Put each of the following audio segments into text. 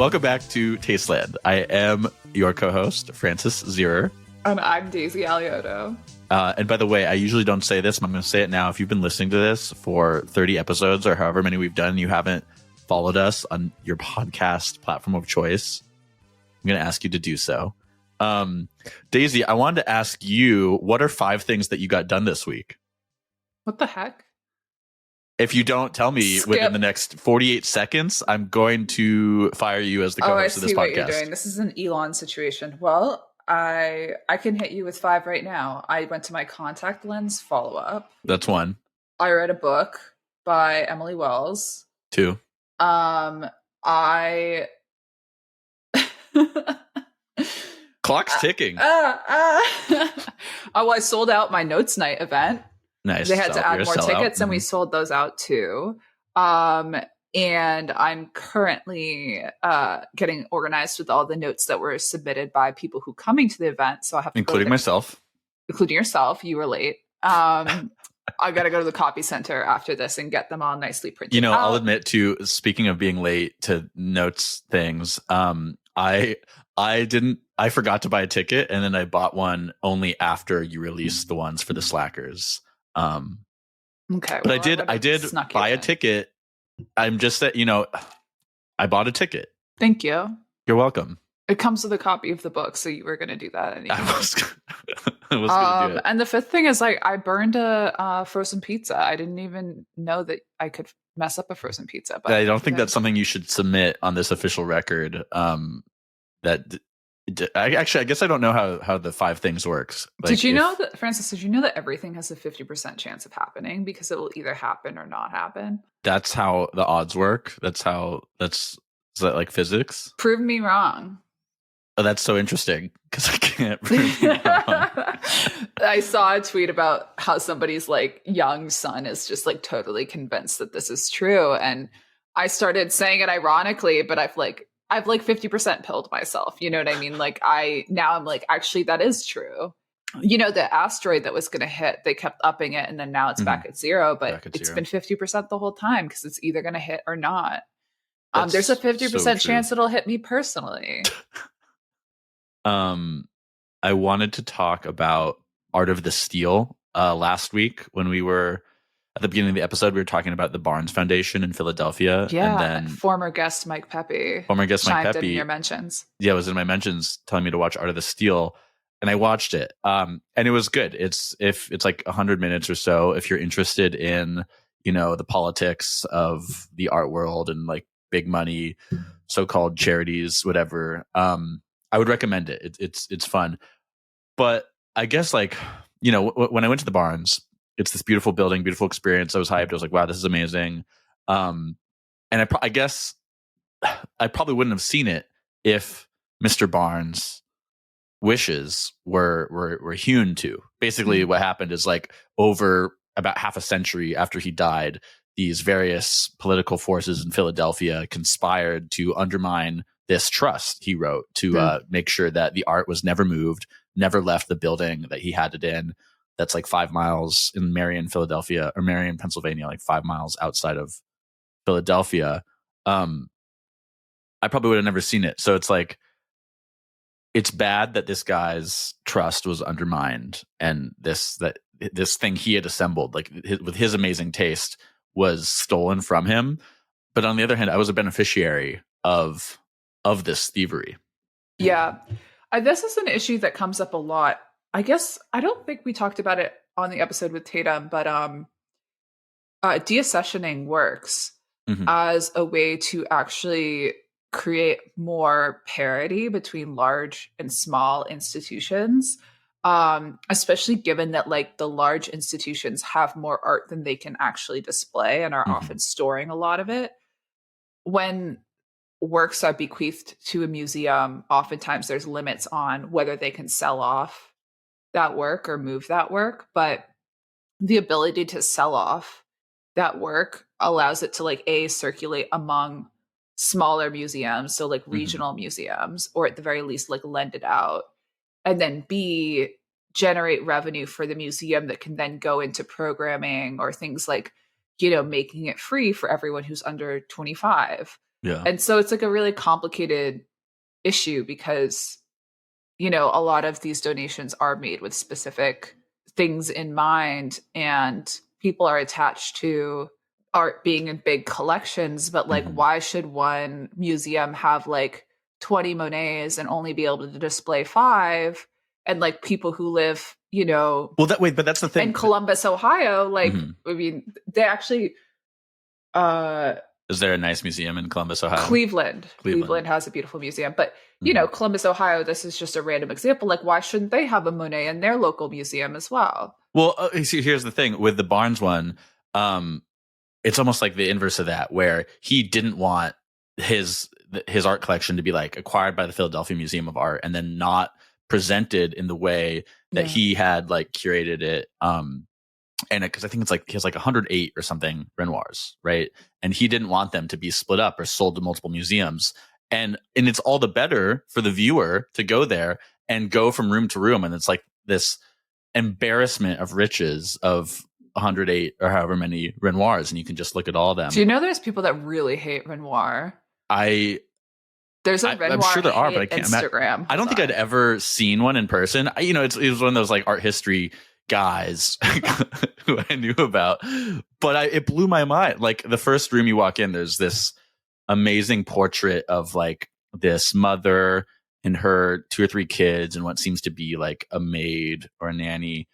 Welcome back to Tasteland. I am your co-host, Francis Zierer. And I'm Daisy Alioto. And by the way, I usually don't say this, but I'm going to say it now. If you've been listening to this for 30 episodes or however many we've done, you haven't followed us on your podcast platform of choice, I'm going to ask you to do so. Daisy, I wanted to ask you, what are 5 things that you got done this week? What the heck? If you don't tell me within the next 48 seconds, I'm going to fire you as the co-host of this podcast. I see what you're doing. This is an Elon situation. Well, I can hit you with 5 right now. I went to my contact lens follow-up. That's 1. I read a book by Emily Wells. 2. I Clock's ticking. I sold out my Notes Night event. Nice. They had to add more tickets, and we sold those out too. And I'm currently getting organized with all the notes that were submitted by people who coming to the event. So I have to including myself. Including yourself. You were late. I got to go to the copy center after this and get them all nicely printed. You know, I'll admit to, speaking of being late to notes things, I forgot to buy a ticket, and then I bought one only after you released the ones for the Slackers. Okay, but I did buy a ticket. I'm just that, I bought a ticket. Thank you. You're welcome. It comes with a copy of the book, so you were going to do that anyway. I was going to do it. And the 5th thing is, I burned a frozen pizza. I didn't even know that I could mess up a frozen pizza. But I don't think that's something you should submit on this official record. I guess I don't know how the 5 things works. Like, did you know that, Francis, did you know that everything has a 50% chance of happening because it will either happen or not happen? That's how the odds work. Is that like physics? Prove me wrong. Oh, that's so interesting because I can't prove you wrong. I saw a tweet about how somebody's young son is just totally convinced that this is true. And I started saying it ironically, but I've 50% pilled myself. You know what I mean? I'm actually, that is true. The asteroid that was going to hit, they kept upping it, and then now it's back at 0, but it's been 50% the whole time because it's either going to hit or not. There's a 50% chance it'll hit me personally. I wanted to talk about Art of the Steal. Last week when we were at the beginning of the episode, we were talking about the Barnes Foundation in Philadelphia. Yeah, and then former guest Mike Pepe chimed in your mentions. Yeah, it was in my mentions telling me to watch Art of the Steal, and I watched it. And it was good. It's 100 minutes or so. If you're interested in, the politics of the art world and big money, so-called charities, whatever, I would recommend it. It's fun. But I guess when I went to the Barnes, it's this beautiful building, beautiful experience. I was hyped. I was like, wow, this is amazing. And I guess I probably wouldn't have seen it if Mr. Barnes' wishes were hewn to. Basically, what happened is over about half a century after he died, these various political forces in Philadelphia conspired to undermine this trust he wrote to make sure that the art was never moved, never left the building that he had it in. That's 5 miles in Marion, Pennsylvania, 5 miles outside of Philadelphia. I probably would have never seen it. So it's bad that this guy's trust was undermined, and this thing he had assembled, with his amazing taste, was stolen from him. But on the other hand, I was a beneficiary of this thievery. Yeah. This is an issue that comes up a lot. I guess I don't think we talked about it on the episode with Tatum, but deaccessioning works as a way to actually create more parity between large and small institutions, especially given that the large institutions have more art than they can actually display and are often storing a lot of it. When works are bequeathed to a museum, oftentimes there's limits on whether they can sell off that work or move that work, but the ability to sell off that work allows it to circulate among smaller museums, so regional museums, or at the very least lend it out, and then B, generate revenue for the museum that can then go into programming or things making it free for everyone who's under 25. Yeah. And so it's like a really complicated issue because, you know, a lot of these donations are made with specific things in mind, and people are attached to art being in big collections. But like, why should one museum have like 20 Monets and only be able to display 5? And like people who live, you know, but that's the thing. In Columbus, Ohio, like, I mean, they actually, is there a nice museum in Columbus, Ohio? Cleveland has a beautiful museum, but you know, Columbus, Ohio, this is just a random example. Like, why shouldn't they have a Monet in their local museum as well? Well, see, here's the thing with the Barnes one. It's almost like the inverse of that, where he didn't want his art collection to be like acquired by the Philadelphia Museum of Art and then not presented in the way that he had like curated it. And because I think it's like he has like 108 or something Renoirs, right? And he didn't want them to be split up or sold to multiple museums. And it's all the better for the viewer to go there and go from room to room. And it's like this embarrassment of riches of 108 or however many Renoirs, and you can just look at all of them. Do you know there's people that really hate Renoir? There's a Renoir, I'm sure there are, but I can't Instagram. I don't think I'd ever seen one in person. You know, it was one of those like art history guys who I knew about, but it blew my mind. Like the first room you walk in, there's this amazing portrait of like this mother and her 2 or 3 kids and what seems to be like a maid or a nanny.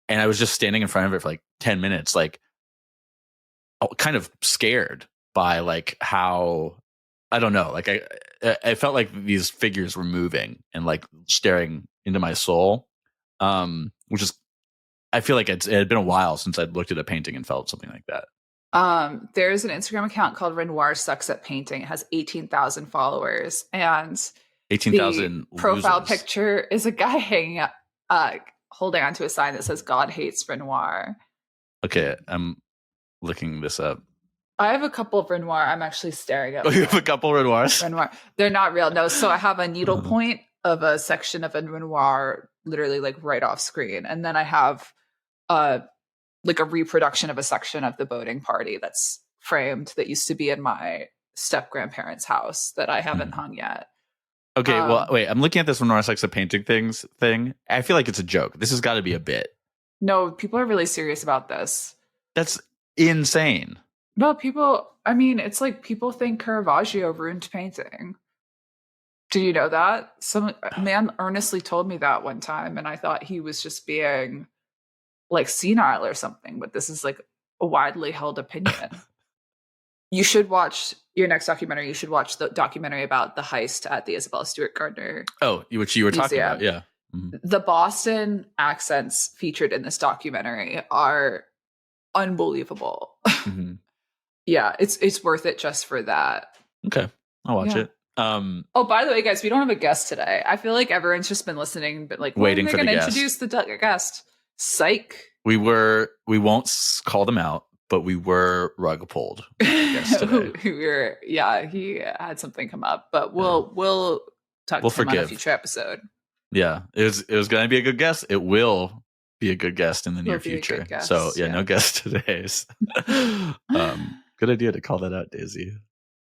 And I was just standing in front of it for like 10 minutes, like kind of scared by like how, I don't know, like I felt like these figures were moving and like staring into my soul, which is, I feel like it had been a while since I'd looked at a painting and felt something like that. There's an Instagram account called Renoir Sucks at Painting. It has 18,000 followers, and 18,000 profile picture is a guy hanging up, holding onto a sign that says "God hates Renoir." Okay, I'm looking this up. I have a couple of Renoir. I'm actually staring at. Oh, you have a couple Renoirs? Renoir. They're not real. No. So I have a needlepoint of a section of a Renoir, literally like right off screen, and then I have like a reproduction of a section of the boating party that's framed that used to be in my step grandparents' house that I haven't hung yet. Okay, well, wait. I'm looking at this Renoir Sucks at Painting thing. I feel like it's a joke. This has got to be a bit. No, people are really serious about this. That's insane. No, people. I mean, it's like people think Caravaggio ruined painting. Did you know that? Some man earnestly told me that one time, and I thought he was just being like senile or something. But this is like a widely held opinion. You should watch your next documentary. You should watch the documentary about the heist at the Isabella Stewart Gardner. Oh, which you were talking about, yeah. Mm-hmm. The Boston accents featured in this documentary are unbelievable. Mm-hmm. Yeah, it's worth it just for that. Okay, I'll watch it. Oh, by the way, guys, we don't have a guest today. I feel like everyone's just been listening, but like waiting for the guest. Introduce the guest. Psych. We won't call them out, but we were rug pulled. He had something come up, but we'll talk to him on a future episode. Yeah, it was going to be a good guest. It will be a good guest in the near future. So no guest today. Good idea to call that out, Daisy.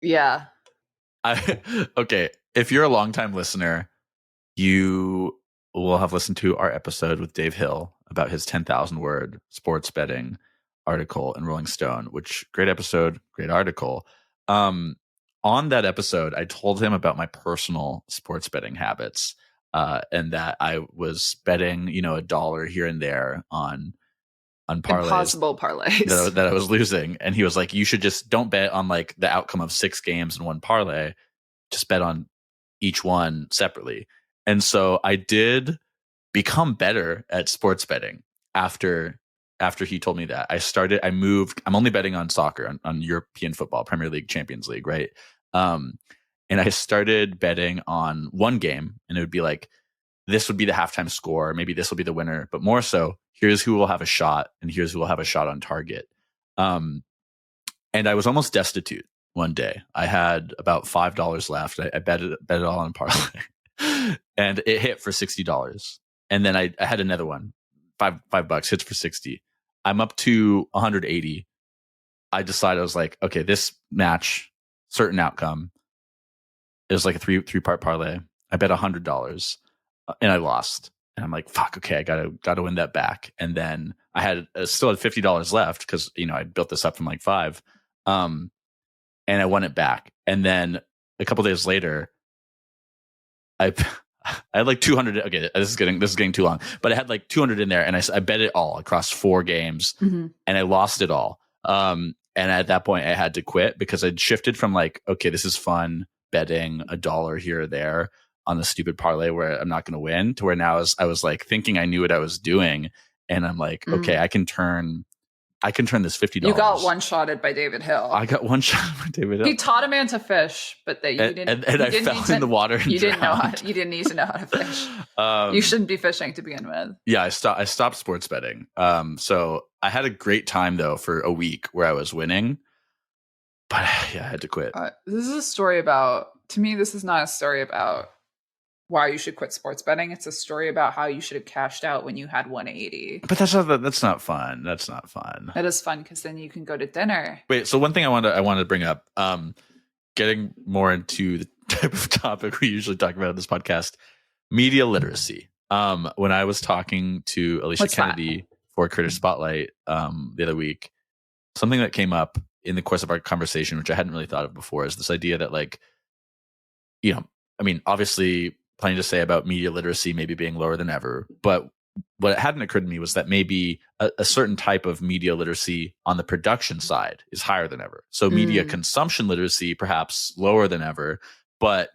Yeah. Okay. If you're a longtime listener, you will have listened to our episode with Dave Hill about his 10,000 word sports betting article in Rolling Stone, which great episode, great article. On that episode, I told him about my personal sports betting habits, and that I was betting, $1 here and there on parlays, impossible parlays that I was losing. And he was like, you should just don't bet on like the outcome of 6 games in one parlay. Just bet on each one separately. And so I did become better at sports betting after he told me that. I'm only betting on soccer, on European football, Premier League, Champions League, right? And I started betting on one game, and it would be like, this would be the halftime score. Maybe this will be the winner, but more so, here's who will have a shot, and here's who will have a shot on target. And I was almost destitute one day. I had about $5 left. I bet it all on parlay, and it hit for $60. And then I had another one, $5 hits for 60. I'm up to 180. I decided, I was like, okay, this match certain outcome. It was like a three-part parlay. I bet $100 and I lost. And I'm like, fuck, okay, I gotta win that back. And then I still had $50 left because, I built this up from like 5. And I won it back. And then a couple days later, I had like 200. Okay, this is getting too long, but I had like 200 in there, and I bet it all across 4 games, and I lost it all. And at that point, I had to quit because I'd shifted from like, okay, this is fun betting $1 here or there on the stupid parlay where I'm not going to win, to where now I was like thinking I knew what I was doing, and I'm like, okay, I can turn this $50. You got one-shotted by David Hill. I got one-shotted by David Hill. He taught a man to fish, but that you didn't. And I fell in the water. And you didn't need to know how to fish. You shouldn't be fishing to begin with. Yeah, I stopped sports betting. So I had a great time though for a week where I was winning, but yeah, I had to quit. This is a story about. To me, this is not a story about why you should quit sports betting. It's a story about how you should have cashed out when you had 180. But that's not fun. That's not fun. It is fun because then you can go to dinner. Wait, so one thing I wanted to bring up, getting more into the type of topic we usually talk about in this podcast, media literacy. When I was talking to Alicia Kennedy for Creator Spotlight the other week, something that came up in the course of our conversation, which I hadn't really thought of before, is this idea that like, obviously plenty to say about media literacy maybe being lower than ever, but what hadn't occurred to me was that maybe a certain type of media literacy on the production side is higher than ever. So media consumption literacy perhaps lower than ever, but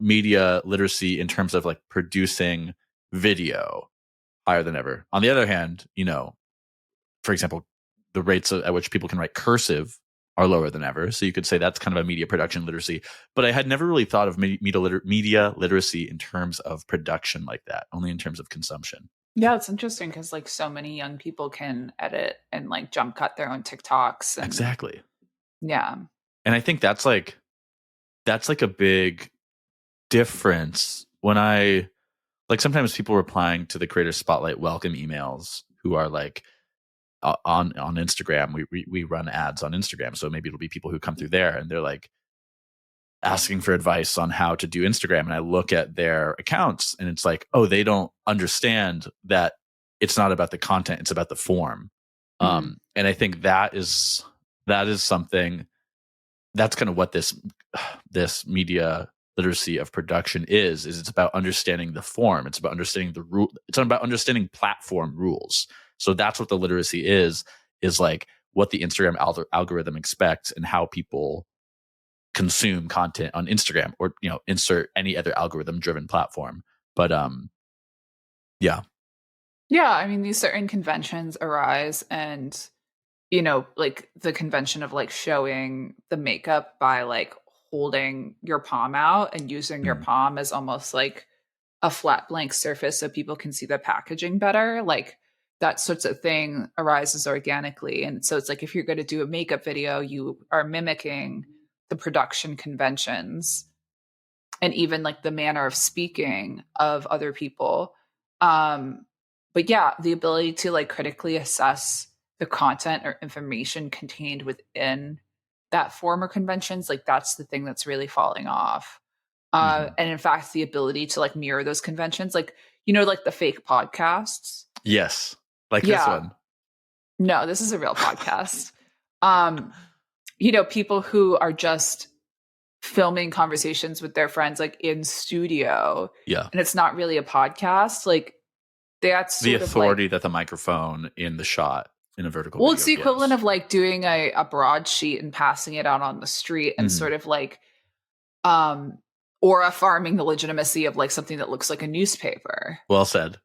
media literacy in terms of like producing video higher than ever. On the other hand, for example, the rates at which people can write cursive are lower than ever. So you could say that's kind of a media production literacy. But I had never really thought of media literacy in terms of production like that, only in terms of consumption. Yeah, it's interesting because like so many young people can edit and like jump cut their own TikToks. Exactly. Yeah. And I think that's like a big difference when sometimes people replying to the Creator Spotlight welcome emails who are like, on Instagram, we run ads on Instagram, so maybe it'll be people who come through there and they're like asking for advice on how to do Instagram, and I look at their accounts and it's like, oh, they don't understand that it's not about the content, it's about the form. And I think that is something that's kind of what this media literacy of production is it's about understanding the form, it's about understanding the rule, it's about understanding platform rules. So that's what the literacy is like what the Instagram algorithm expects and how people consume content on Instagram or, insert any other algorithm driven platform. But yeah. Yeah. I mean, these certain conventions arise and, like the convention of like showing the makeup by like holding your palm out and using your palm as almost like a flat blank surface so people can see the packaging better. Like, that sorts of thing arises organically. And so it's like, if you're going to do a makeup video, you are mimicking the production conventions and even like the manner of speaking of other people. But yeah, the ability to like critically assess the content or information contained within that form or conventions, like that's the thing that's really falling off. And in fact, the ability to like mirror those conventions, like, like the fake podcasts. Yes. Like this one. No, this is a real podcast. People who are just filming conversations with their friends like in studio. Yeah. And it's not really a podcast. Like that's the authority that the microphone in the shot in a vertical video it's the equivalent of like doing a broadsheet and passing it out on the street and sort of like or affirming the legitimacy of like something that looks like a newspaper. Well said.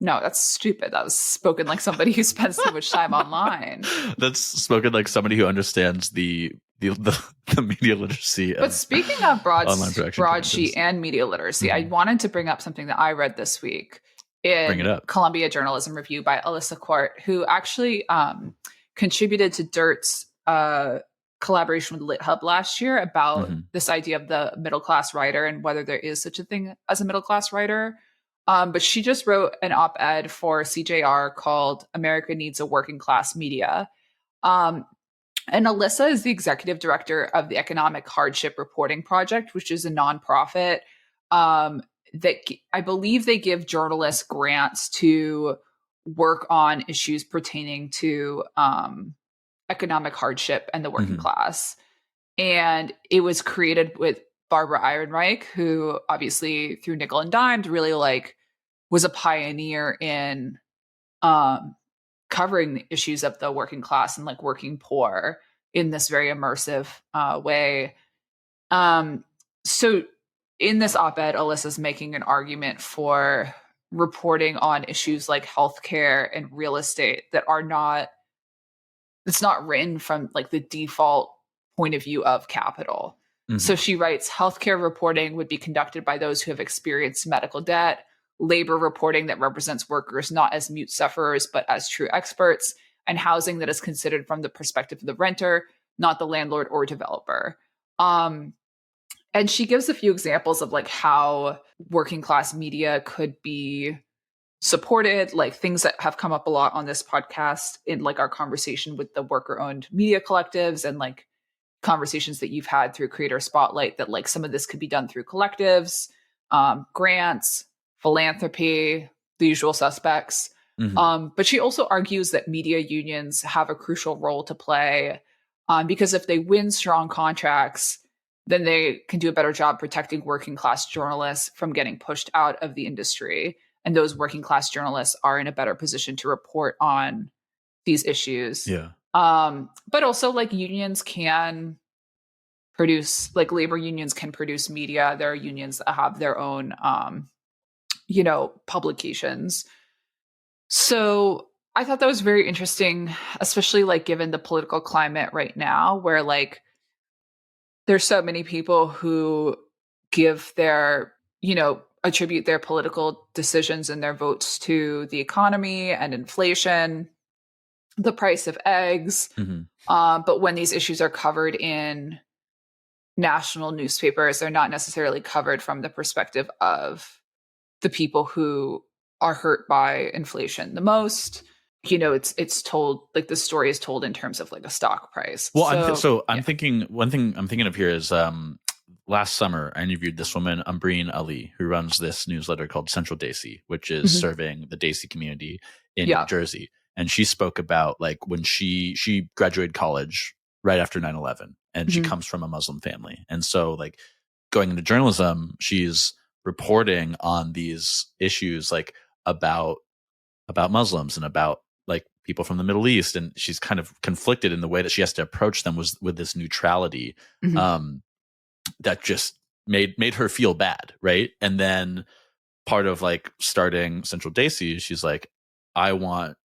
No, that's stupid. That was spoken like somebody who spends so much time online. That's spoken like somebody who understands the media literacy. But speaking of broadsheet and media literacy, I wanted to bring up something that I read this week in Columbia Journalism Review by Alyssa Court, who actually contributed to Dirt's collaboration with LitHub last year about this idea of the middle-class writer and whether there is such a thing as a middle-class writer. But she just wrote an op-ed for CJR called America Needs a Working Class Media. And And Alyssa is the executive director of the Economic Hardship Reporting Project, which is a nonprofit that I believe they give journalists grants to work on issues pertaining to economic hardship and the working class. And it was created with Barbara Ehrenreich, who obviously through Nickel and Dimed really like was a pioneer in covering the issues of the working class and like working poor in this very immersive way. So in this op-ed, Alyssa's making an argument for reporting on issues like healthcare and real estate that are not, it's not written from like the default point of view of capital. So she writes, healthcare reporting would be conducted by those who have experienced medical debt, labor reporting that represents workers not as mute sufferers, but as true experts, and housing that is considered from the perspective of the renter, not the landlord or developer. And she gives a few examples of like how working class media could be supported, like things that have come up a lot on this podcast in like our conversation with the worker owned media collectives and like conversations that you've had through Creator Spotlight, that like some of this could be done through collectives, grants, philanthropy, the usual suspects. But she also argues that media unions have a crucial role to play because if they win strong contracts, then they can do a better job protecting working class journalists from getting pushed out of the industry. And those working class journalists are in a better position to report on these issues. Yeah. But also like unions can produce, like labor unions can produce media. There are unions that have their own, publications. So I thought that was very interesting, especially like given the political climate right now, where like there's so many people who give their, attribute their political decisions and their votes to the economy and inflation, the price of eggs. But when these issues are covered in national newspapers, they're not necessarily covered from the perspective of the people who are hurt by inflation the most. It's told, like the story is told in terms of like a stock price. Well, I'm thinking, one thing I'm thinking of here is last summer I interviewed this woman, Umbreen Ali, who runs this newsletter called Central Desi, which is serving the Desi community in New Jersey. And she spoke about like when she graduated college right after 9/11, and she comes from a Muslim family. And so like going into journalism, she's reporting on these issues like about Muslims and about like people from the Middle East. And she's kind of conflicted in the way that she has to approach them was with this neutrality that just made her feel bad. Right. And then part of like starting Central Desi, she's like, I want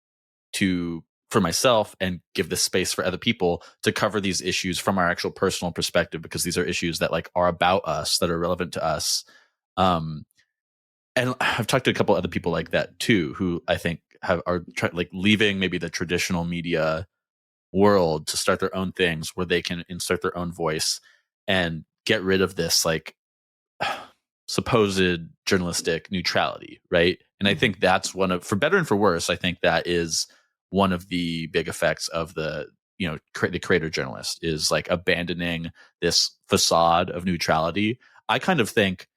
to, for myself, and give this space for other people to cover these issues from our actual personal perspective, because these are issues that like are about us, that are relevant to us. And I've talked to a couple other people like that too, who I think are leaving maybe the traditional media world to start their own things where they can insert their own voice and get rid of this like supposed journalistic neutrality, right? And I think that's one of, for better and for worse, I think that is one of the big effects of the creator journalist, is like abandoning this facade of neutrality. I kind of think,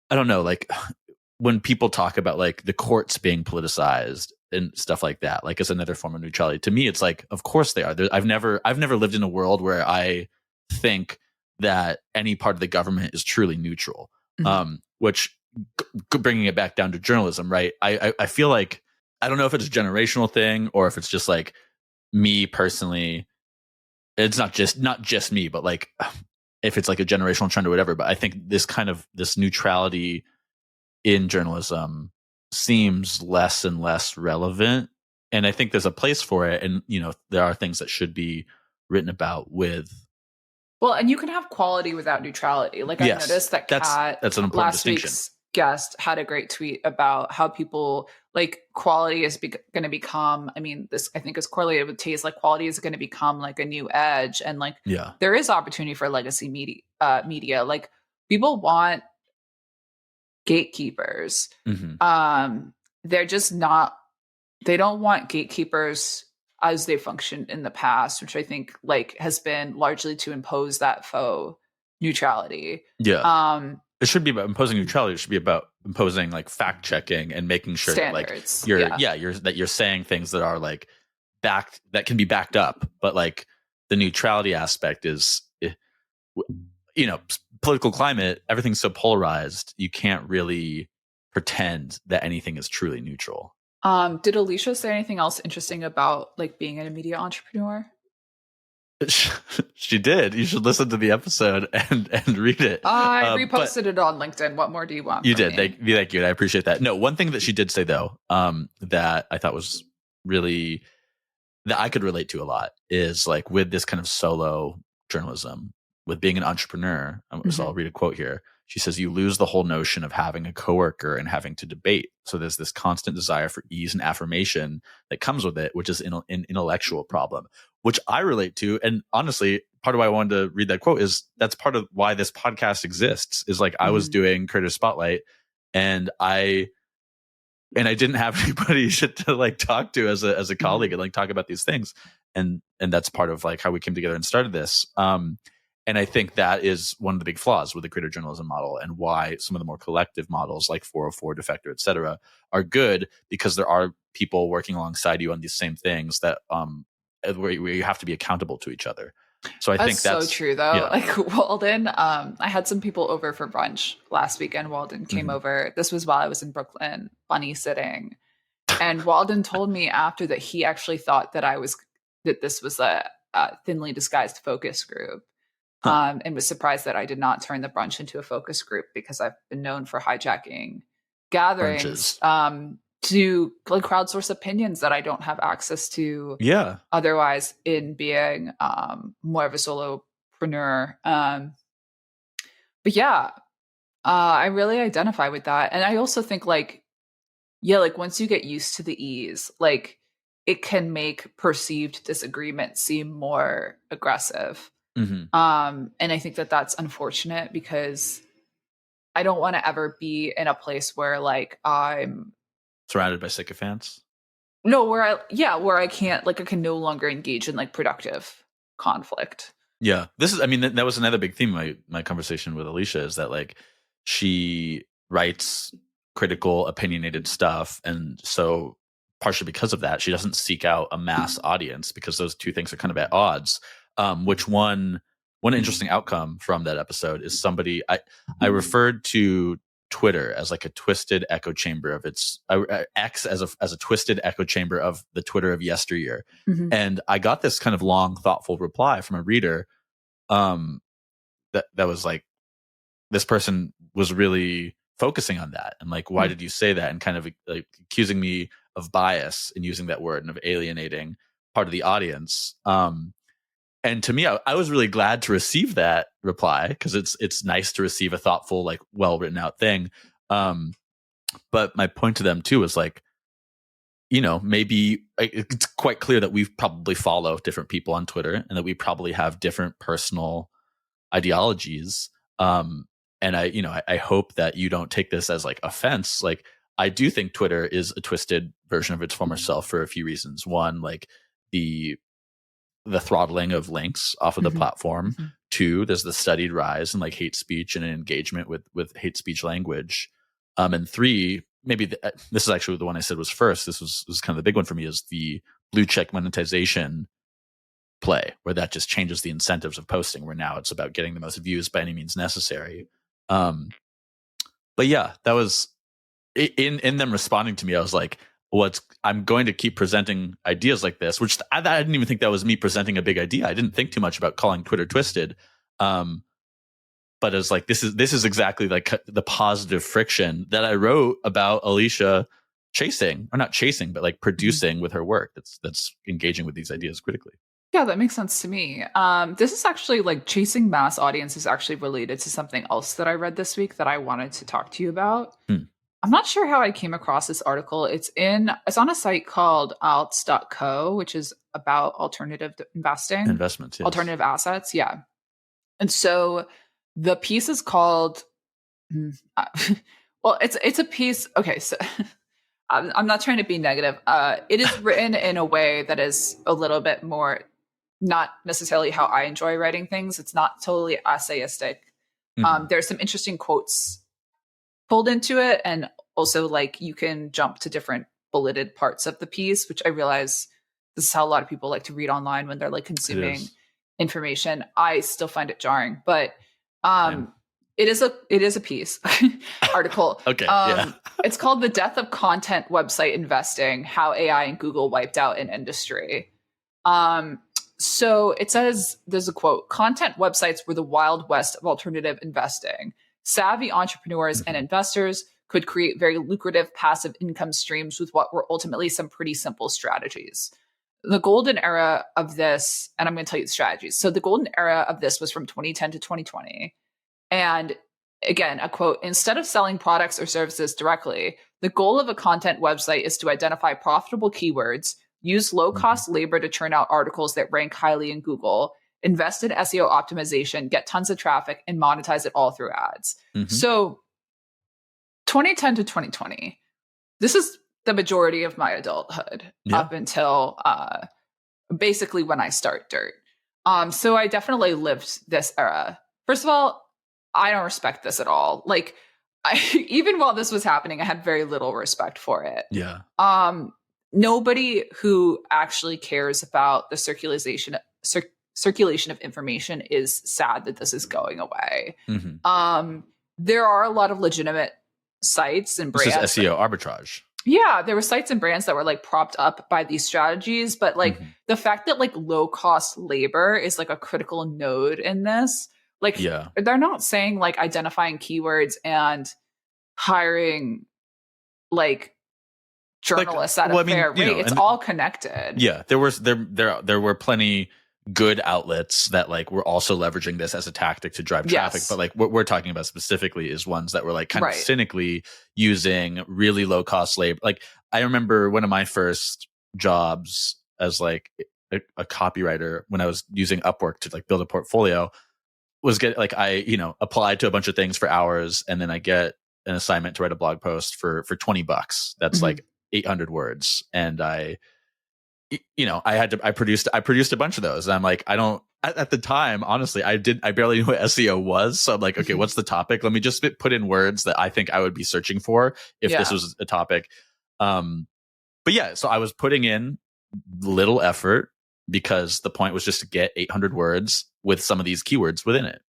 I don't know, like when people talk about like the courts being politicized and stuff like that, like as another form of neutrality, to me it's like, of course they are. I've never lived in a world where I think that any part of the government is truly neutral. Which bringing it back down to journalism, right? I feel like, I don't know if it's a generational thing or if it's just like me personally. It's not just me, but like if it's like a generational trend or whatever. But I think this neutrality in journalism seems less and less relevant. And I think there's a place for it. And, there are things that should be written about with. Well, and you can have quality without neutrality. Like I noticed that that's an important last distinction. Week's guest had a great tweet about how people like quality is going to become, this I think is correlated with taste, like quality is going to become like a new edge. And like, there is opportunity for legacy media. Like people want gatekeepers. They're just not, they don't want gatekeepers as they functioned in the past, which I think like has been largely to impose that faux neutrality. Yeah. It should be about imposing neutrality. It should be about imposing like fact checking and making sure standards. that like you're saying things that are like that can be backed up. But like the neutrality aspect is, you know, political climate, everything's so polarized. You can't really pretend that anything is truly neutral. Did Alicia say anything else interesting about like being a media entrepreneur? She did. You should listen to the episode and read it. I reposted it on LinkedIn. What more do you want? You did. Thank you. I appreciate that. No, one thing that she did say though, that I thought was really that I could relate to a lot is like with this kind of solo journalism, with being an entrepreneur. So I'll read a quote here. She says, "You lose the whole notion of having a coworker and having to debate. So there's this constant desire for ease and affirmation that comes with it, which is an intellectual problem," which I relate to. And honestly, part of why I wanted to read that quote is that's part of why this podcast exists. Is like I was doing Creator Spotlight, and I didn't have anybody to like talk to as a colleague and like talk about these things, and that's part of like how we came together and started this. And I think that is one of the big flaws with the creator journalism model, and why some of the more collective models like 404, Defector, et cetera, are good, because there are people working alongside you on these same things that where you have to be accountable to each other. So I think that's so true though. Yeah. Like Walden, I had some people over for brunch last weekend. Walden came over. This was while I was in Brooklyn, bunny sitting. And Walden told me after that he actually thought that this was a thinly disguised focus group. And was surprised that I did not turn the brunch into a focus group, because I've been known for hijacking gatherings to like crowdsource opinions that I don't have access to otherwise, in being more of a solopreneur. But yeah, I really identify with that. And I also think like once you get used to the ease, like it can make perceived disagreement seem more aggressive. And I think that that's unfortunate, because I don't want to ever be in a place where like I'm surrounded by sycophants. No, where I can't, like I can no longer engage in like productive conflict. Yeah. That was another big theme of my conversation with Alicia, is that like she writes critical, opinionated stuff. And so partially because of that, she doesn't seek out a mass audience, because those two things are kind of at odds. Which one interesting outcome from that episode is somebody I referred to Twitter as like a twisted echo chamber of X as a twisted echo chamber of the Twitter of yesteryear. And I got this kind of long, thoughtful reply from a reader that was like, this person was really focusing on that, and like, why did you say that, and kind of like accusing me of bias and using that word and of alienating part of the audience. And to me, I was really glad to receive that reply, because it's nice to receive a thoughtful, like well written out thing. But my point to them too was like, maybe it's quite clear that we probably follow different people on Twitter, and that we probably have different personal ideologies. And I hope that you don't take this as like offense. Like, I do think Twitter is a twisted version of its former self for a few reasons. One, like the throttling of links off of the platform. Two, there's the studied rise in like hate speech and engagement with hate speech language. And three, maybe this is actually the one I said was first. This was kind of the big one for me, is the blue check monetization play, where that just changes the incentives of posting, where now it's about getting the most views by any means necessary. But yeah, that was in them responding to me. I was like, I'm going to keep presenting ideas like this, which I didn't even think that was me presenting a big idea. I didn't think too much about calling Twitter twisted. But it's like, this is exactly like the positive friction that I wrote about Alicia not chasing, but like producing with her work. That's engaging with these ideas critically. Yeah, that makes sense to me. This is actually like chasing mass audience is actually related to something else that I read this week that I wanted to talk to you about. I'm not sure how I came across this article. It's on a site called alts.co, which is about alternative investing. Investments, yes. Alternative assets, yeah. And so the piece is called well, it's a piece. Okay, so I'm not trying to be negative. It is written in a way that is a little bit more, not necessarily how I enjoy writing things. It's not totally essayistic. There's some interesting quotes pulled into it, and also like you can jump to different bulleted parts of the piece, which I realize this is how a lot of people like to read online when they're like consuming information. I still find it jarring, but it is a piece article. Okay. It's called "The Death of Content Website Investing: How AI and Google Wiped Out an Industry." So it says, there's a quote: "Content websites were the wild west of alternative investing. Savvy entrepreneurs and investors could create very lucrative passive income streams with what were ultimately some pretty simple strategies. The golden era of this," and I'm going to tell you the strategies. So the golden era of this was from 2010 to 2020. And again, a quote: "Instead of selling products or services directly, the goal of a content website is to identify profitable keywords, use low-cost labor to churn out articles that rank highly in Google, invest in SEO optimization, get tons of traffic, and monetize it all through ads." So 2010 to 2020, this is the majority of my adulthood up until basically when I start Dirt. So I definitely lived this era. First of all, I don't respect this at all. Like, even while this was happening, I had very little respect for it. Yeah. Nobody who actually cares about the circulation of information is sad that this is going away. There are a lot of legitimate sites and brands. This is SEO arbitrage. Yeah, there were sites and brands that were like propped up by these strategies, but like the fact that like low cost labor is like a critical node in this, like they're not saying like identifying keywords and hiring like journalists at a fair rate. It's all connected. Yeah, there were plenty good outlets that like were also leveraging this as a tactic to drive traffic, but like what we're talking about specifically is ones that were like kind of cynically using really low cost labor. Like I remember one of my first jobs as like a copywriter when I was using Upwork to like build a portfolio was I applied to a bunch of things for hours, and then I get an assignment to write a blog post for $20. That's like 800 words, and I produced a bunch of those, and I'm like, at the time, honestly, I barely knew what SEO was. So I'm like, okay, what's the topic? Let me just put in words that I think I would be searching for if this was a topic. But yeah, so I was putting in little effort because the point was just to get 800 words with some of these keywords within it.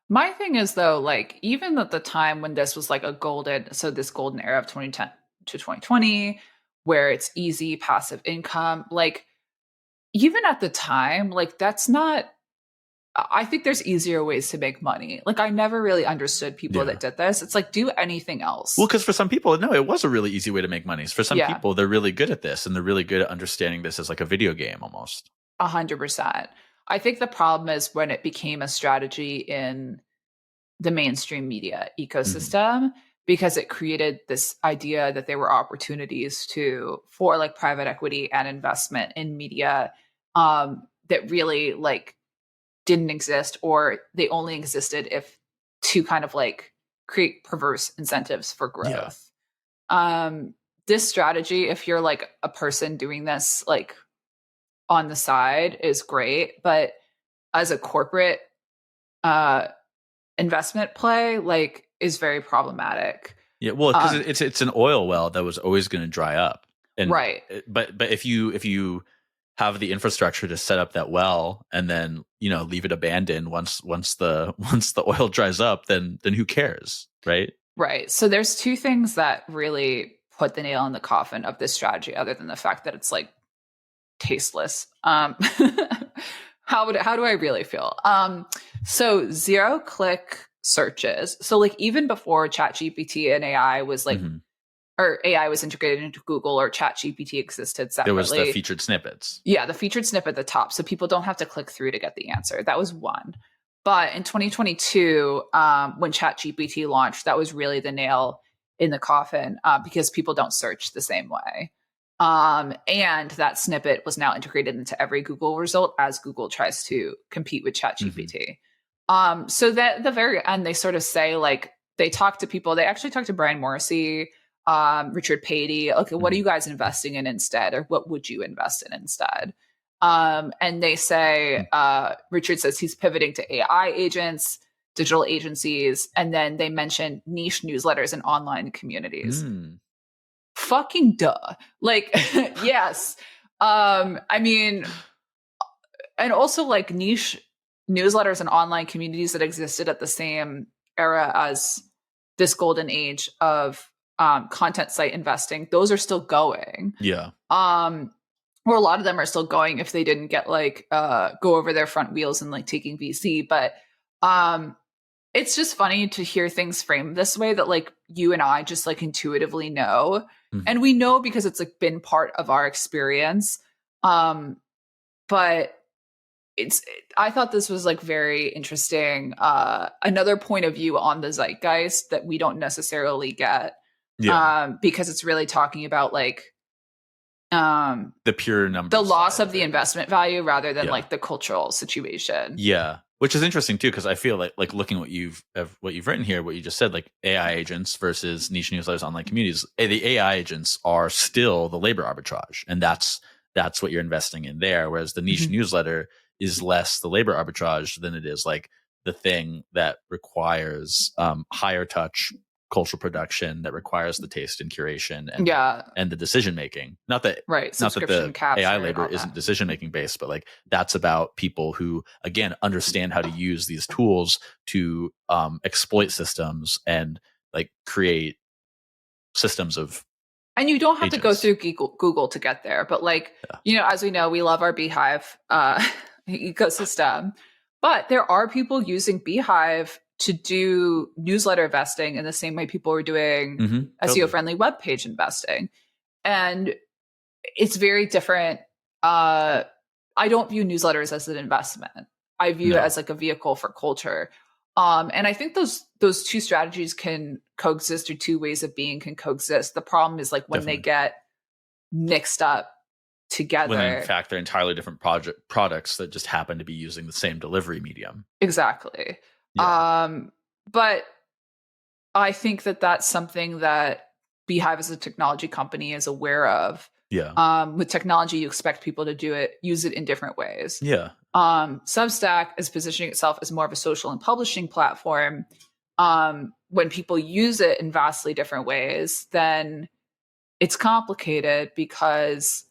My thing is though, like even at the time when this was like this golden era of 2010 to 2020, where it's easy passive income, like even at the time, like that's not, I think there's easier ways to make money. Like I never really understood people that did this. It's like, do anything else. Well, because for some people, no, it was a really easy way to make money. For some people, they're really good at this, and they're really good at understanding this as like a video game almost. 100%. I think the problem is when it became a strategy in the mainstream media ecosystem, because it created this idea that there were opportunities for like private equity and investment in media that really like didn't exist, or they only existed if to kind of like create perverse incentives for growth. This strategy, if you're like a person doing this like on the side, is great, but as a corporate investment play, like is very problematic. Yeah, well, because it's an oil well that was always going to dry up, and But if you have the infrastructure to set up that well and then leave it abandoned once the oil dries up, then who cares, right? Right. So there's two things that really put the nail in the coffin of this strategy, other than the fact that it's like tasteless. How do I really feel? So 0-click searches. So like even before ChatGPT and AI was like, or AI was integrated into Google, or ChatGPT existed separately. There was the featured snippets. Yeah, the featured snippet at the top, so people don't have to click through to get the answer. That was one. But in 2022, when ChatGPT launched, that was really the nail in the coffin because people don't search the same way. And that snippet was now integrated into every Google result as Google tries to compete with ChatGPT. So that at the very end, they sort of say like they talk to people. They actually talked to Brian Morrissey Richard Patey, okay, what are you guys investing in instead? Or what would you invest in instead? And they say, Richard says he's pivoting to AI agents, digital agencies, and then they mention niche newsletters and online communities. Fucking duh. Like, yes. I mean, and also like niche newsletters and online communities that existed at the same era as this golden age of content site investing, those are still going. Yeah. Or a lot of them are still going if they didn't get like go over their front wheels and like taking VC. But it's just funny to hear things framed this way that like you and I just like intuitively know. And we know because it's like been part of our experience. But I thought this was like very interesting. Another point of view on the zeitgeist that we don't necessarily get. Because it's really talking about like the pure numbers, the loss of the investment value rather than like the cultural situation. Yeah. Which is interesting too, because I feel like looking at what you've written here, what you just said, like AI agents versus niche newsletters, online communities. The AI agents are still the labor arbitrage, and that's what you're investing in there. Whereas the niche newsletter is less the labor arbitrage than it is like the thing that requires higher touch cultural production, that requires the taste and curation and the decision making. Not that the AI labor isn't decision making based, but like that's about people who again understand how to use these tools to exploit systems and like create systems of. And you don't have to go through Google to get there, but like you know, as we know, we love our Beehive ecosystem, but there are people using Beehive to do newsletter investing in the same way people are doing SEO-friendly web page investing. And it's very different. I don't view newsletters as an investment. I view it as like a vehicle for culture. And I think those two strategies can coexist, or two ways of being can coexist. The problem is like when they get mixed up together. When in fact they're entirely different products that just happen to be using the same delivery medium. Exactly. But I think that that's something that Beehive as a technology company is aware of. With technology, you expect people to use it in different ways. Substack is positioning itself as more of a social and publishing platform. When people use it in vastly different ways, then it's complicated because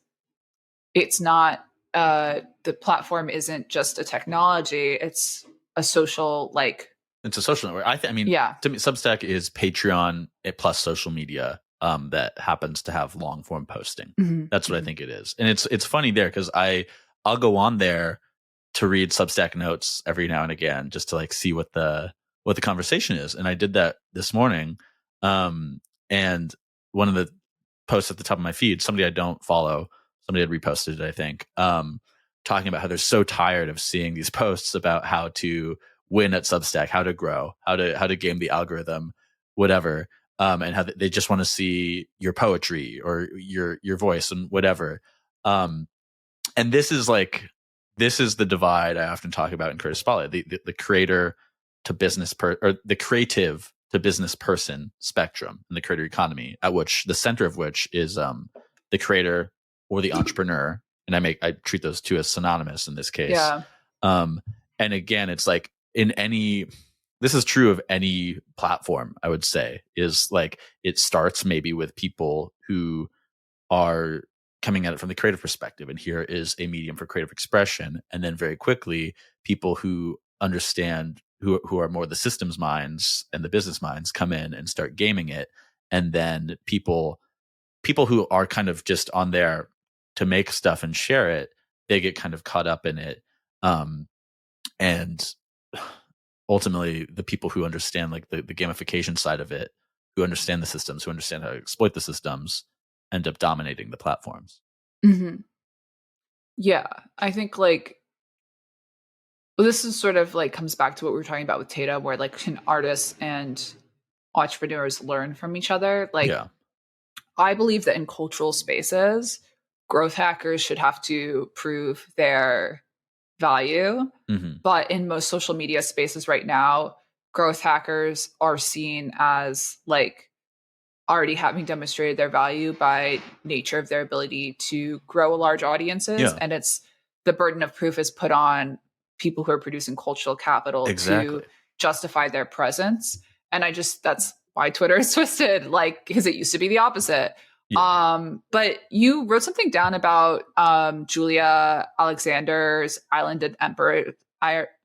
it's not, the platform isn't just a technology, it's a social, like it's a social network. To me, Substack is Patreon plus social media that happens to have long form posting. That's what I think it is. And it's funny there because I'll go on there to read Substack notes every now and again just to like see what the conversation is. And I did that this morning. And one of the posts at the top of my feed, somebody I don't follow, somebody had reposted it, I think, talking about how they're so tired of seeing these posts about how to win at Substack, how to grow, how to game the algorithm, whatever, and how they just want to see your poetry or your voice and whatever. And this is the divide I often talk about in Creative Spotlight: the creator to business or the creative to business person spectrum in the creator economy, at which the center of which is the creator or the entrepreneur. And I treat those two as synonymous in this case. And again, it's like this is true of any platform, I would say, is like it starts maybe with people who are coming at it from the creative perspective. And here is a medium for creative expression. And then very quickly, people who understand, who are more the systems minds and the business minds come in and start gaming it. And then people who are kind of just on there to make stuff and share it, they get kind of caught up in it. And ultimately the people who understand like the gamification side of it, who understand the systems, who understand how to exploit the systems, end up dominating the platforms. Yeah, I think like, well, this is sort of like comes back to what we were talking about with Tatum, where like can artists and entrepreneurs learn from each other? Like, I believe that in cultural spaces, growth hackers should have to prove their value. But in most social media spaces right now, growth hackers are seen as like already having demonstrated their value by nature of their ability to grow large audiences. And it's the burden of proof is put on people who are producing cultural capital to justify their presence. And that's why Twitter is twisted, like, because it used to be the opposite. But you wrote something down about Julia Alexander's Island and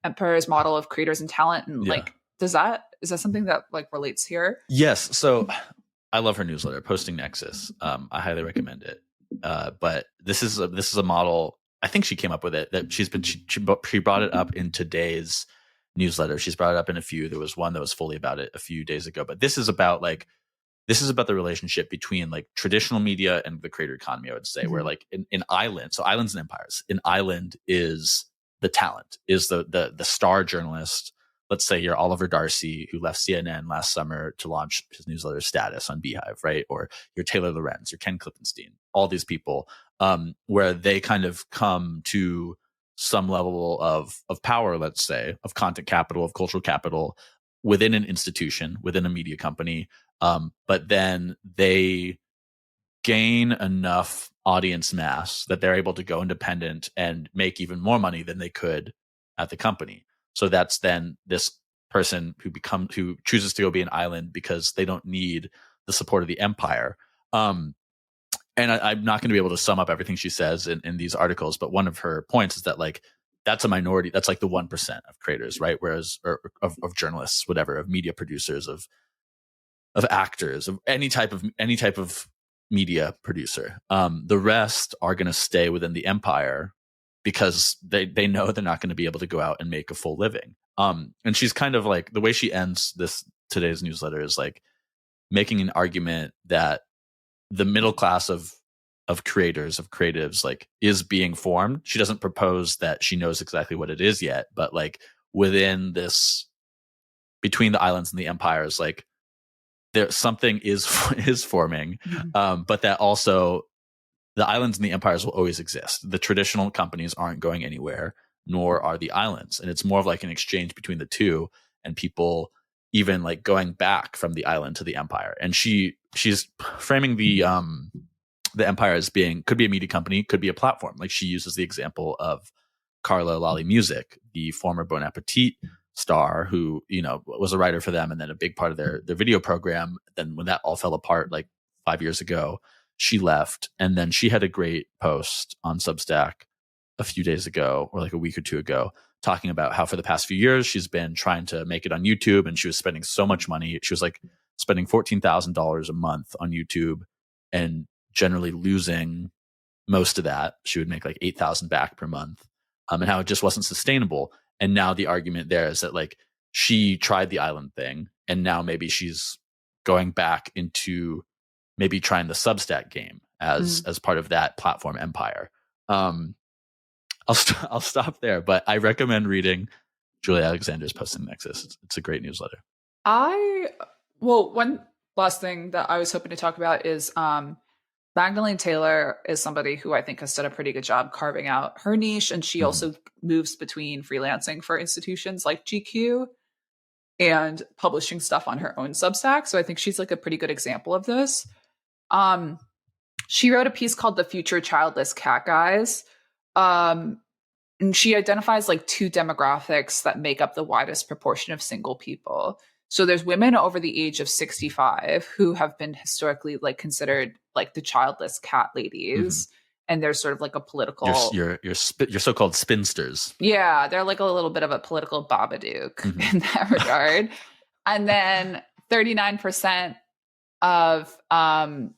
Emperor's model of creators and talent. And like, is that something that like relates here? Yes. So I love her newsletter, Posting Nexus. I highly recommend it. But this is a model. I think she came up with it, that she brought it up in today's newsletter. She's brought it up in a few. There was one that was fully about it a few days ago, but this is about the relationship between like traditional media and the creator economy, I would say, where like in Island, so Islands and Empires, in Island is the talent, is the star journalist. Let's say you're Oliver Darcy, who left CNN last summer to launch his newsletter Status on Beehive, right? Or you're Taylor Lorenz, or Ken Klippenstein, all these people, where they kind of come to some level of power, let's say, of content capital, of cultural capital within an institution, within a media company. But then they gain enough audience mass that they're able to go independent and make even more money than they could at the company. So that's then this person who chooses to go be an island because they don't need the support of the empire. And I'm not going to be able to sum up everything she says in these articles, but one of her points is that like that's a minority. That's like the 1% of creators, right? Whereas of journalists, whatever, of media producers, of actors, of any type of media producer. The rest are going to stay within the empire because they know they're not going to be able to go out and make a full living. And she's kind of like, the way she ends today's newsletter is like making an argument that the middle class of creators, of creatives, like is being formed. She doesn't propose that she knows exactly what it is yet, but like within this, between the islands and the empires, like there something is forming, but that also the islands and the empires will always exist. The traditional companies aren't going anywhere, nor are the islands. And it's more of like an exchange between the two, and people even like going back from the island to the empire. And she's framing the empire as could be a media company, could be a platform. Like she uses the example of Carla Lally Music, the former Bon Appetit star who, was a writer for them and then a big part of their video program. Then when that all fell apart like 5 years ago, she left. And then she had a great post on Substack a few days ago, or like a week or two ago, talking about how for the past few years she's been trying to make it on YouTube, and she was spending so much money. She was like spending $14,000 a month on YouTube and generally losing most of that. She would make like 8,000 back per month, and how it just wasn't sustainable. And now the argument there is that like she tried the island thing, and now maybe she's going back into maybe trying the Substack game as part of that platform empire. I'll stop there, but I recommend reading Julia Alexander's Posting Nexus. It's a great newsletter. One last thing that I was hoping to talk about is Magdalene Taylor is somebody who I think has done a pretty good job carving out her niche, and she also moves between freelancing for institutions like GQ and publishing stuff on her own Substack. So I think she's like a pretty good example of this. She wrote a piece called The Future Childless Cat Guys. And she identifies like two demographics that make up the widest proportion of single people. So there's women over the age of 65 who have been historically like considered like the childless cat ladies. And there's sort of like a political, your so-called spinsters. Yeah, they're like a little bit of a political Babadook in that regard. And then 39% of 39%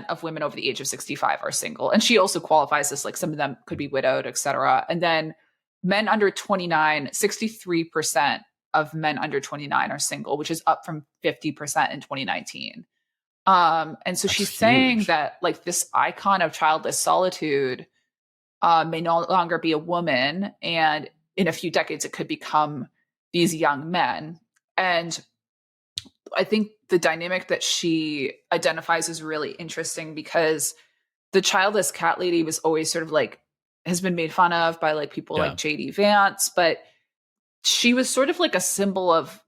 of women over the age of 65 are single. And she also qualifies this, like some of them could be widowed, etc. And then men under 29, 63% of men under 29 are single, which is up from 50% in 2019. And so that's she's huge. Saying that like this icon of childless solitude may no longer be a woman, and in a few decades it could become these young men. And I think the dynamic that she identifies is really interesting, because the childless cat lady was always sort of like, has been made fun of by like people like JD Vance, but she was sort of like a symbol of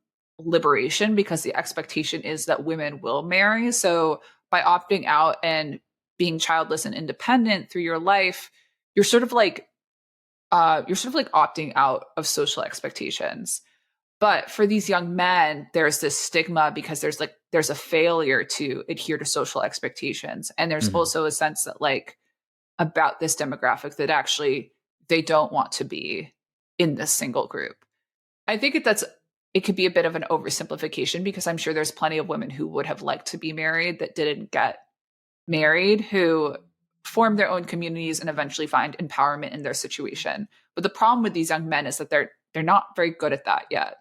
liberation because the expectation is that women will marry. So by opting out and being childless and independent through your life, you're sort of like opting out of social expectations. But for these young men, there's this stigma because there's a failure to adhere to social expectations. And there's also a sense that like about this demographic that actually they don't want to be in this single group. I think it could be a bit of an oversimplification because I'm sure there's plenty of women who would have liked to be married that didn't get married, who form their own communities and eventually find empowerment in their situation. But the problem with these young men is that they're not very good at that yet.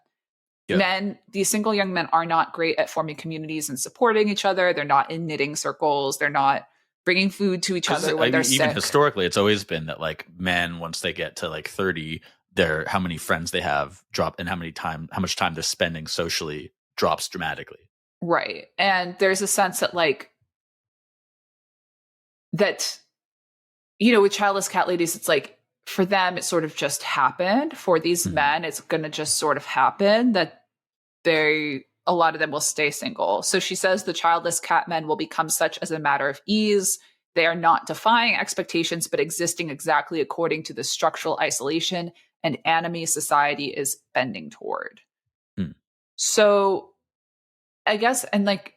Yeah. These single young men are not great at forming communities and supporting each other. They're not in knitting circles. They're not bringing food to each other when they're sick. Even historically, it's always been that like men, once they get to like 30, how many friends they have drop, and how much time they're spending socially drops dramatically. Right. And there's a sense that like that, you know, with childless cat ladies, it's like for them, it sort of just happened. For these men, it's going to just sort of happen that a lot of them will stay single. So she says the childless cat men will become such as a matter of ease. They are not defying expectations, but existing exactly according to the structural isolation and enemy society is bending toward. So I guess, and like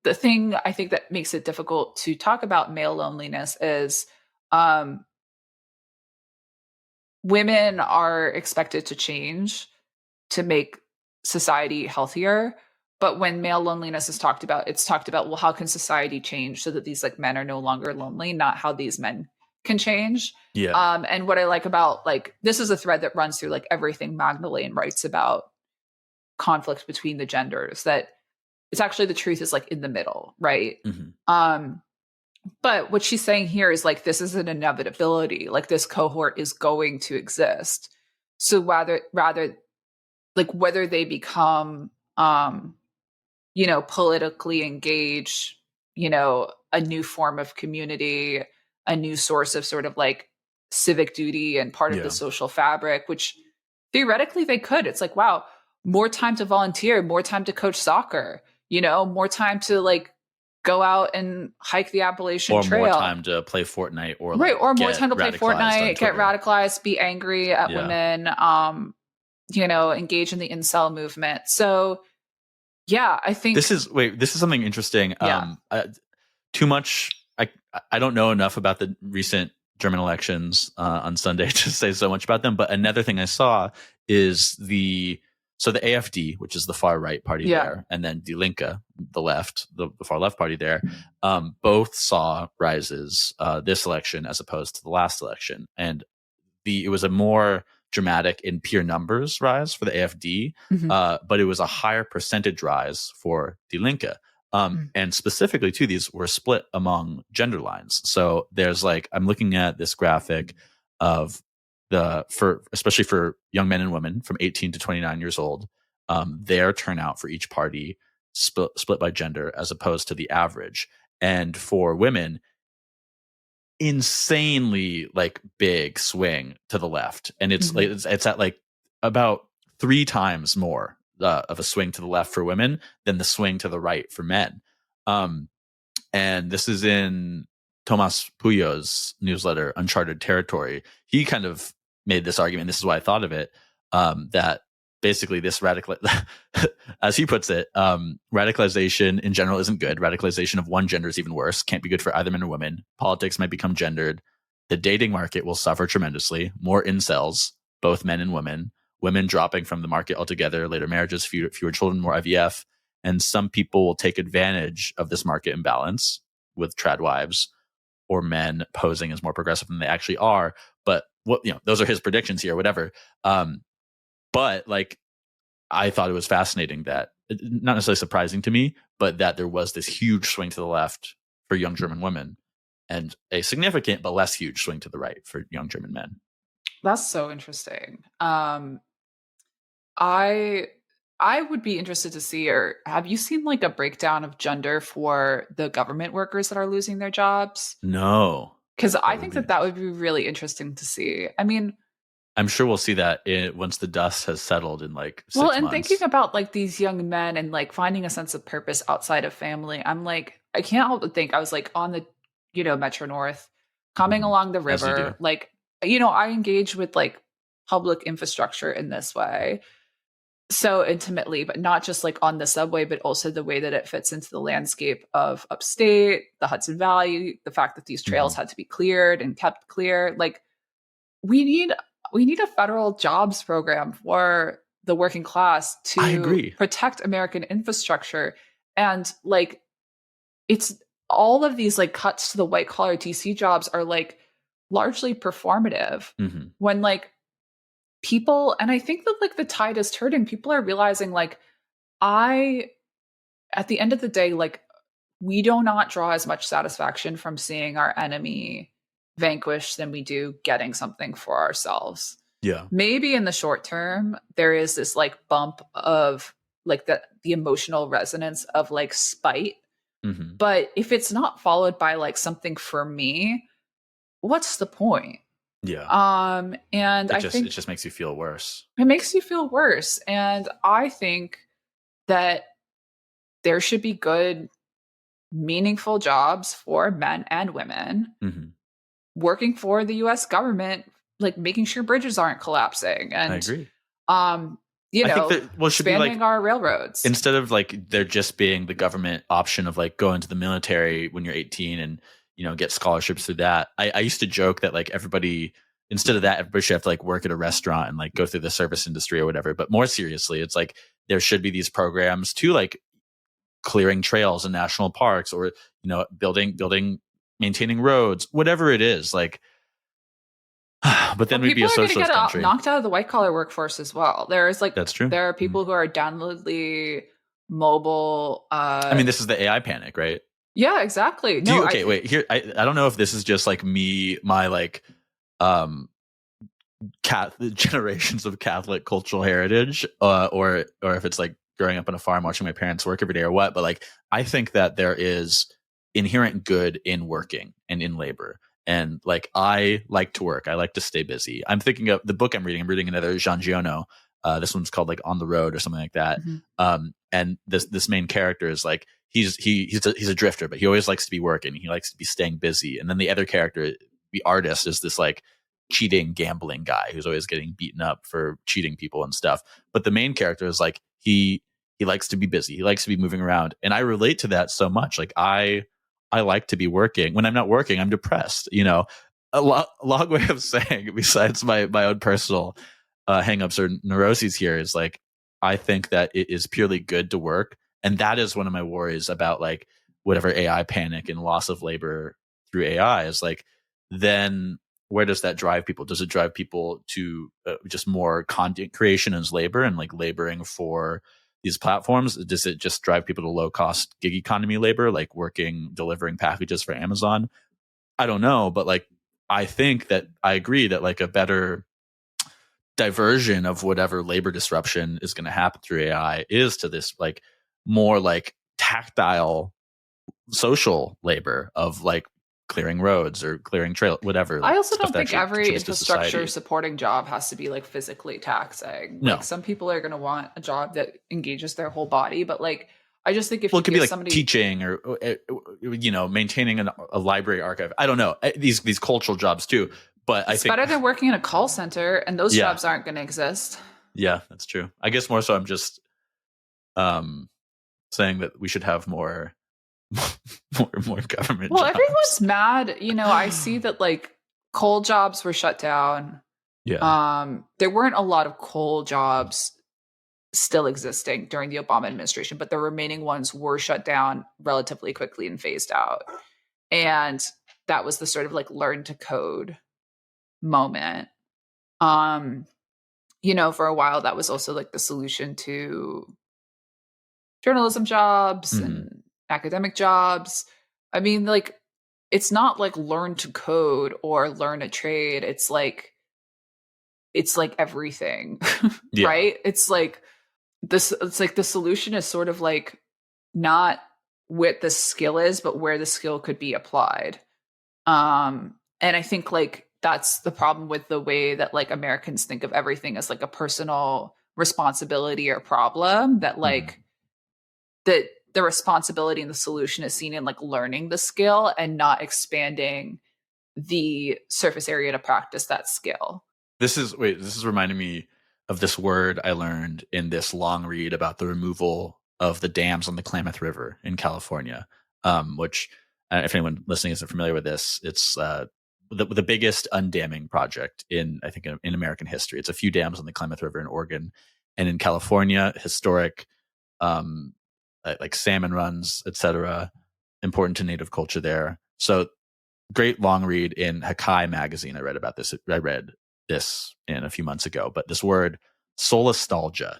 the thing I think that makes it difficult to talk about male loneliness is women are expected to change to make society healthier. But when male loneliness is talked about, it's talked about, well, how can society change so that these like men are no longer lonely, not how these men can change. Yeah. And what I like about like, this is a thread that runs through like everything Magdalene writes about conflict between the genders, that it's actually the truth is like in the middle, right? But what she's saying here is like, this is an inevitability. Like this cohort is going to exist. So rather like whether they become, you know, politically engaged, you know, a new form of community, a new source of sort of like civic duty and part of the social fabric, which theoretically they could. It's like, wow, more time to volunteer, more time to coach soccer, you know, more time to like go out and hike the Appalachian Trail. Or more time to play Fortnite or right, or more time to play Fortnite, get radicalized, be angry at women, you know, engage in the incel movement. So yeah, I think this is something interesting. Too much. I don't know enough about the recent German elections on Sunday to say so much about them. But another thing I saw is the AfD, which is the far right party there, and then Die Linke, the left, the far left party there, both saw rises this election as opposed to the last election, and it was a more dramatic in pure numbers rise for the AfD, but it was a higher percentage rise for Die Linke. And specifically too, these were split among gender lines. So there's like, I'm looking at this graphic of especially for young men and women from 18 to 29 years old, their turnout for each party split by gender as opposed to the average. And for women, insanely like big swing to the left, and it's like it's at like about 3 times more of a swing to the left for women than the swing to the right for men. And this is in Tomas Puyo's newsletter Uncharted Territory. He kind of made this argument, this is why I thought of it, that basically this as he puts it, radicalization in general isn't good. Radicalization of one gender is even worse. Can't be good for either men or women. Politics might become gendered. The dating market will suffer tremendously. More incels, both men and women. Women dropping from the market altogether. Later marriages, fewer children, more IVF. And some people will take advantage of this market imbalance with trad wives or men posing as more progressive than they actually are. But those are his predictions here, whatever. But like, I thought it was fascinating that, not necessarily surprising to me, but that there was this huge swing to the left for young German women and a significant but less huge swing to the right for young German men. That's so interesting. I would be interested to see, or have you seen like a breakdown of gender for the government workers that are losing their jobs? No. Because I think that would be really interesting to see. I mean, I'm sure we'll see that once the dust has settled in like 6 Well, months. and thinking about like these young men and like finding a sense of purpose outside of family, I'm like, I can't help but think I was like on the, Metro North, coming along the As you do. river, like, I engage with like public infrastructure in this way so intimately, but not just like on the subway, but also the way that it fits into the landscape of upstate, the Hudson Valley, the fact that these trails had to be cleared and kept clear. Like, we need a federal jobs program for the working class to protect American infrastructure. And like, it's all of these like cuts to the white collar DC jobs are like largely performative when like people, and I think that like the tide is turning, people are realizing like, at the end of the day, like, we do not draw as much satisfaction from seeing our enemy vanquished than we do getting something for ourselves. Yeah. Maybe in the short term, there is this like bump of like the emotional resonance of like spite. But if it's not followed by like something for me, what's the point? Yeah. And I think it just makes you feel worse. It makes you feel worse. And I think that there should be good, meaningful jobs for men and women working for the US government, like making sure bridges aren't collapsing. And I agree. I think that, should expanding be like, our railroads. Instead of like there just being the government option of like going to the military when you're 18 and get scholarships through that. I used to joke that like everybody should have to like work at a restaurant and like go through the service industry or whatever. But more seriously, it's like there should be these programs to like clearing trails in national parks or building maintaining roads, whatever it is, like. But then we'd be a socialist country. Knocked out of the white collar workforce as well. There's like, that's true. There are people who are downloadedly mobile. I mean, this is the AI panic, right? Yeah, exactly. Wait here. I don't know if this is just like my like, generations of Catholic cultural heritage, or if it's like growing up on a farm watching my parents work every day or what. But like, I think that there is inherent good in working and in labor. And like, I like to work. I like to stay busy. I'm thinking of the book I'm reading another Jean Giono. This one's called like On the Road or something like that. And this main character is like, he's a drifter, but he always likes to be working. He likes to be staying busy. And then the other character, the artist, is this like cheating, gambling guy who's always getting beaten up for cheating people and stuff. But the main character is like, he likes to be busy. He likes to be moving around. And I relate to that so much. Like I like to be working. When I'm not working, I'm depressed. A long way of saying, besides my own personal hangups or neuroses here, is like, I think that it is purely good to work. And that is one of my worries about like whatever AI panic and loss of labor through AI is like, then where does that drive people? Does it drive people to just more content creation as labor and like laboring for these platforms? Does it just drive people to low cost gig economy labor, like delivering packages for Amazon? I don't know, but like, I think that I agree that like a better diversion of whatever labor disruption is going to happen through AI is to this like more like tactile social labor of like clearing roads or clearing trail, whatever. I also don't think every infrastructure supporting job has to be like physically taxing. No. Like some people are going to want a job that engages their whole body, but like I just think if it could be like somebody teaching or maintaining a library archive. I don't know, these cultural jobs too. But it's better than working in a call center, and those jobs aren't going to exist. Yeah, that's true. I guess more so I'm just saying that we should have more government jobs. Everyone's mad. I see that like coal jobs were shut down. Yeah. There weren't a lot of coal jobs still existing during the Obama administration, but the remaining ones were shut down relatively quickly and phased out. And that was the sort of like learn to code moment. For a while that was also like the solution to journalism jobs and academic jobs. I mean, like, it's not like learn to code or learn a trade. It's like everything, right? It's like this. It's like the solution is sort of like not what the skill is, but where the skill could be applied. And I think like that's the problem with the way that like Americans think of everything as like a personal responsibility or problem, that like that the responsibility and the solution is seen in like learning the skill and not expanding the surface area to practice that skill. This is reminding me of this word I learned in this long read about the removal of the dams on the Klamath River in California, which, if anyone listening isn't familiar with this, it's the biggest undamming project in American history. It's a few dams on the Klamath River in Oregon, and in California, historic, like salmon runs, etc., important to native culture there. So great long read in Hakai magazine. I read about this. I read this in a few months ago, but this word solastalgia,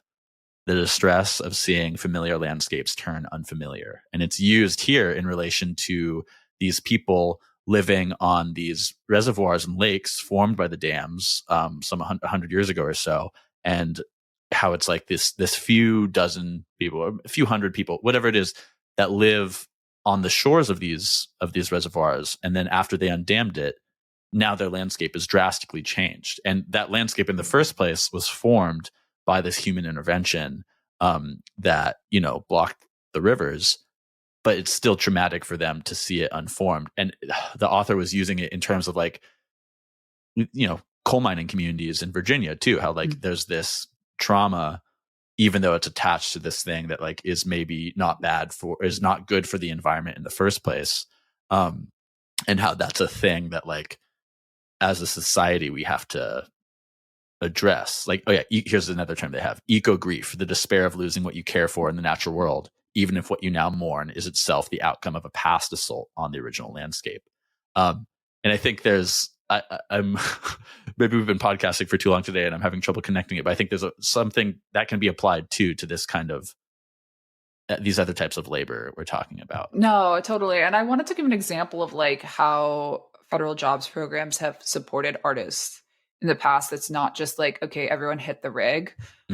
the distress of seeing familiar landscapes turn unfamiliar. And it's used here in relation to these people living on these reservoirs and lakes formed by the dams some 100 years ago or so, and how it's like this few dozen people, or a few hundred people, whatever it is, that live on the shores of these reservoirs. And then after they undammed it, now their landscape is drastically changed. And that landscape in the first place was formed by this human intervention that, blocked the rivers, but it's still traumatic for them to see it unformed. And the author was using it in terms of like, coal mining communities in Virginia too, how like there's this trauma, even though it's attached to this thing that like is maybe is not good for the environment in the first place. And how that's a thing that like, as a society, we have to address. Like, here's another term they have: eco grief, the despair of losing what you care for in the natural world, even if what you now mourn is itself the outcome of a past assault on the original landscape. And I think I'm maybe we've been podcasting for too long today and I'm having trouble connecting it, but I think there's something that can be applied to this kind of these other types of labor we're talking about. No, totally. And I wanted to give an example of like how federal jobs programs have supported artists in the past. It's not just like, okay, everyone hit the rig.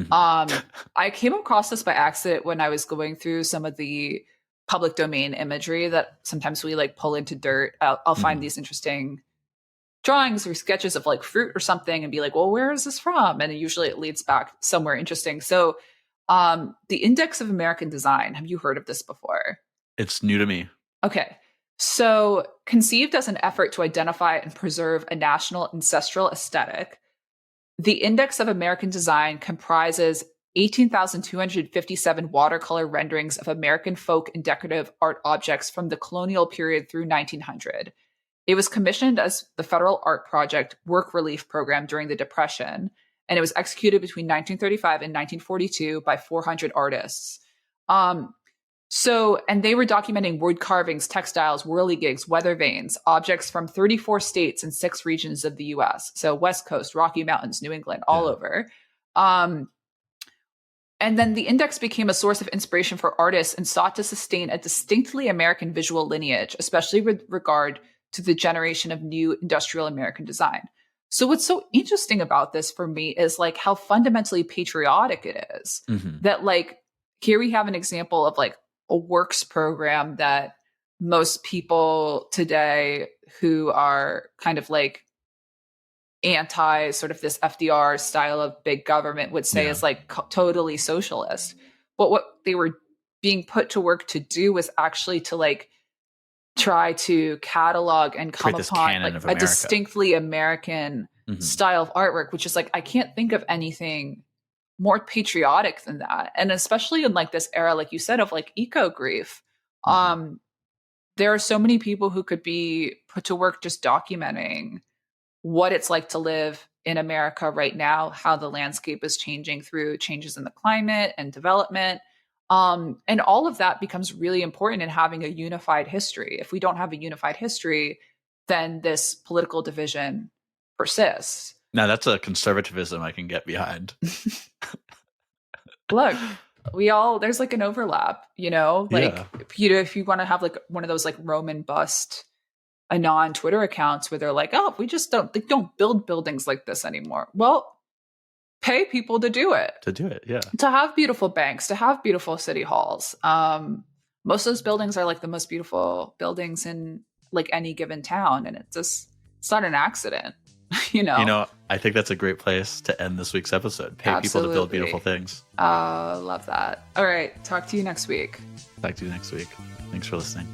I came across this by accident when I was going through some of the public domain imagery that sometimes we like pull into dirt. I'll find these interesting drawings or sketches of like fruit or something and be like, well, where is this from? And usually it leads back somewhere interesting. So the Index of American Design, have you heard of this before? It's new to me. Okay. So conceived as an effort to identify and preserve a national ancestral aesthetic, the Index of American Design comprises 18,257 watercolor renderings of American folk and decorative art objects from the colonial period through 1900. It was commissioned as the Federal Art Project Work Relief Program during the Depression, and it was executed between 1935 and 1942 by 400 artists. And they were documenting wood carvings, textiles, whirligigs, weather vanes, objects from 34 states and 6 regions of the U.S. So West Coast, Rocky Mountains, New England, all over. And then the index became a source of inspiration for artists and sought to sustain a distinctly American visual lineage, especially with regard to the generation of new industrial American design. So what's so interesting about this for me is like how fundamentally patriotic it is. That like, here we have an example of like a works program that most people today who are kind of like anti sort of this FDR style of big government would say is like totally socialist. But what they were being put to work to do was actually to like try to catalog and come upon like a distinctly American style of artwork, which is like, I can't think of anything more patriotic than that. And especially in like this era, like you said, of like eco grief, there are so many people who could be put to work just documenting what it's like to live in America right now, how the landscape is changing through changes in the climate and development. And all of that becomes really important in having a unified history. If we don't have a unified history, then this political division persists. Now that's a conservatism I can get behind. Look, there's like an overlap, like if you want to have like one of those like Roman bust anon Twitter accounts where they're like, oh, we just don't build buildings like this anymore. Well, pay people to do it. To have beautiful banks, to have beautiful city halls. Most of those buildings are like the most beautiful buildings in like any given town. And it's not an accident. I think that's a great place to end this week's episode. Pay people to build beautiful things. Love that. All right. Talk to you next week. Talk to you next week. Thanks for listening.